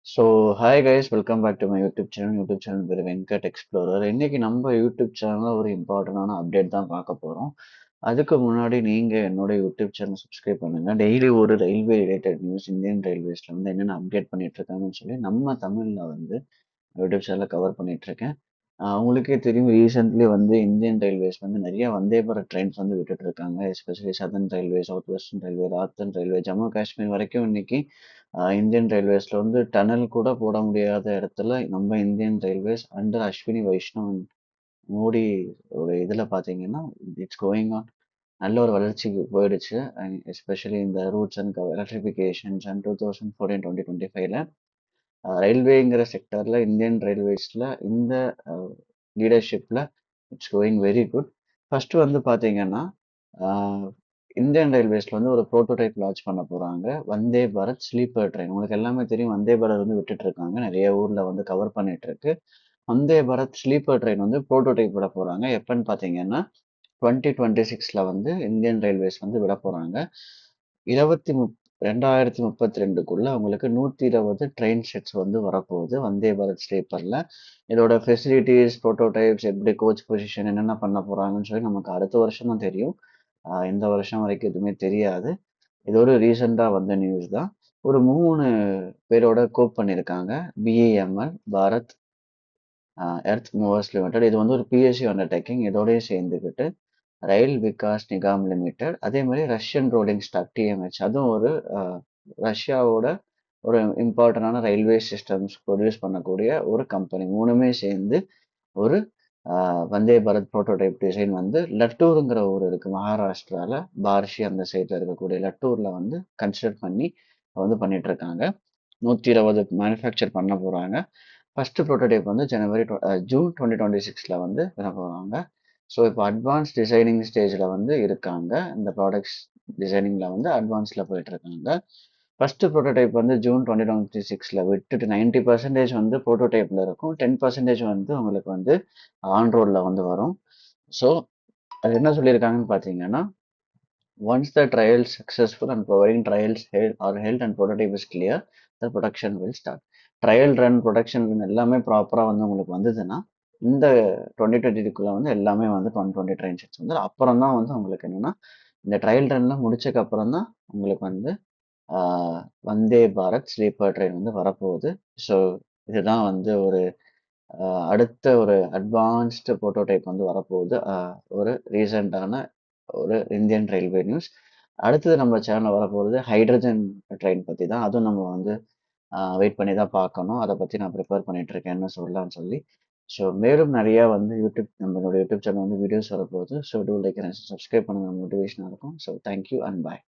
So hi guys, welcome back to my YouTube channel பேர் Venkat explorer. இன்னைக்கு நம்ம YouTube சேனலில் ஒரு இம்பார்ட்டண்டான அப்டேட் தான் பார்க்க போகிறோம். அதுக்கு முன்னாடி நீங்கள் என்னோட யூடியூப் சேனல் சப்ஸ்கிரைப் பண்ணுங்கள். டெய்லி ஒரு ரயில்வே ரிலேட்டட் நியூஸ், இந்தியன் ரயில்வேஸில் வந்து என்னென்ன அப்டேட் பண்ணிட்டு இருக்காங்கன்னு சொல்லி நம்ம தமிழில் வந்து யூடியூப் சேனலில் கவர் பண்ணிட்டு இருக்கேன். உங்களுக்கே தெரியும், ரீசெண்ட்லி வந்து இந்தியன் ரயில்வேஸ் வந்து நிறைய வந்தே பாரத் ட்ரெயின்ஸ் வந்து விட்டுட்டு இருக்காங்க. Especially southern railway, south western railway, northern railway, Jammu Kashmir வரைக்கும் இன்னைக்கு இந்தியன் ரயில்வேஸ்ல வந்து டனல் கூட போட முடியாத இடத்துல நம்ம Indian Railways under Ashwini Vaishnaw Modi ஒரு இதில் பார்த்தீங்கன்னா இட்ஸ் கோயிங் ஆன். நல்ல ஒரு வளர்ச்சிக்கு போயிடுச்சு. எஸ்பெஷலி இந்த ரூட்ஸ் அண்ட் எலக்ட்ரிஃபிகேஷன்ஸ் அண்ட் 2014-2025 ரயில்வேங்கிற செக்டரில் இந்தியன் ரயில்வேஸில் இந்த லீடர்ஷிப்பில் it's going very good. First வந்து பார்த்தீங்கன்னா இந்தியன் ரயில்வேஸில் வந்து ஒரு ப்ரோட்டோடைப் லான்ச் பண்ண போகிறாங்க. Vande Bharat sleeper train. உங்களுக்கு எல்லாமே தெரியும், வந்தே பாரத் வந்து விட்டுட்டு இருக்காங்க, நிறைய ஊரில் வந்து கவர் பண்ணிட்டு இருக்கு. வந்தே பாரத் ஸ்லீப்பர் ட்ரெயின் வந்து ப்ரோட்டோடைப் விட போகிறாங்க. எப்பன்னு பார்த்தீங்கன்னா 2026 வந்து இந்தியன் ரயில்வேஸ் வந்து விட போகிறாங்க. 2032க்குள்ள உங்களுக்கு 120 ட்ரெயின் செட்ஸ் வந்து வரப்போகுது வந்தே பாரத் ஸ்லீப்பரில். இதோட ஃபெசிலிட்டிஸ், ப்ரோட்டோடைப்ஸ், எப்படி கோச் பொசிஷன் என்னென்ன பண்ண போகிறாங்கன்னு சொல்லி நமக்கு அடுத்த வருஷம் தான் தெரியும். இந்த வருஷம் வரைக்கும் எதுவுமே தெரியாது. இது ஒரு ரீசெண்டாக வந்த நியூஸ் தான். ஒரு 3 பேரோட கோப் பண்ணியிருக்காங்க. பிஏஎம்எல், பாரத் எர்த் மூவர்ஸ் லிமிடெட். இது வந்து ஒரு பிஎஸ்சி அண்டர்டேக்கிங். இதோடய சேர்ந்துக்கிட்டு ரயில் விகாஸ் நிகாம் லிமிடெட், அதே மாதிரி ரஷ்யன் ரோலிங் ஸ்டாக் டிஎம்ஹெச், அதுவும் ஒரு ரஷ்யாவோட ஒரு இம்பார்ட்டண்டான ரயில்வே சிஸ்டம்ஸ் ப்ரொடியூஸ் பண்ணக்கூடிய ஒரு கம்பெனி. மூணுமே சேர்ந்து ஒரு வந்தே பாரத் ப்ரோட்டோடைப் டிசைன் வந்து லட்டூருங்கிற ஊர் இருக்கு மகாராஷ்டிரால, பார்ஷி அந்த சைட்ல இருக்கக்கூடிய லட்டூர்ல வந்து கன்சிடர் பண்ணி வந்து பண்ணிட்டு இருக்காங்க. 120 மேனுஃபேக்சர் பண்ண போறாங்க. ஃபர்ஸ்ட் ப்ரோட்டோடைப் வந்து ஜூன் 2026 வந்து பண்ண போறாங்க. ஸோ இப்போ அட்வான்ஸ் டிசைனிங் ஸ்டேஜில் வந்து இருக்காங்க. இந்த ப்ராடக்ட்ஸ் டிசைனிங்கில் வந்து அட்வான்ஸில் போயிட்டு இருக்காங்க. ஃபர்ஸ்ட் ப்ரோட்டோடைப் வந்து ஜூன் 2026 விட்டுட்டு 90% வந்து ப்ரோட்டோடைப்பில் இருக்கும், 10% வந்து உங்களுக்கு வந்து ஆன் ரோடில் வந்து வரும். ஸோ அது என்ன சொல்லியிருக்காங்கன்னு பார்த்தீங்கன்னா, once the trial successful and providing trials held and prototype is clear, the production will start. Trial run, production run எல்லாமே ப்ராப்பராக வந்து உங்களுக்கு வந்ததுன்னா இந்த 2022 வந்து எல்லாமே வந்து 2020 ட்ரெயின் செட்ஸ் வந்து அப்புறம் தான் வந்து உங்களுக்கு என்னன்னா, இந்த ட்ரையல் ரன்லாம் முடிச்சக்கு அப்புறம் தான் உங்களுக்கு வந்து வந்தே பாரத் ஸ்லீப்பர் ட்ரெயின் வந்து வரப்போகுது. ஸோ இதுதான் வந்து ஒரு அடுத்த ஒரு அட்வான்ஸ்டு ப்ரோட்டோடைப் வந்து வரப்போகுது. ஒரு ரீசெண்டான ஒரு இந்தியன் ரயில்வே நியூஸ். அடுத்தது நம்ம சேனலில் வரப்போகிறது ஹைட்ரஜன் ட்ரெயின் பற்றி தான். அதுவும் நம்ம வந்து வெயிட் பண்ணி தான் பார்க்கணும். அதை பற்றி நான் ப்ரிப்பேர் பண்ணிட்டு இருக்கேன்னு சொல்லலாம்னு சொல்லி. ஸோ மேலும் நிறையா வந்து நம்மளோட யூடியூப் சேனல் வந்து வீடியோஸ் வரப்போகுது. So do like and subscribe பண்ணுங்கள், மோட்டிவேஷனாக இருக்கும். So thank you and bye.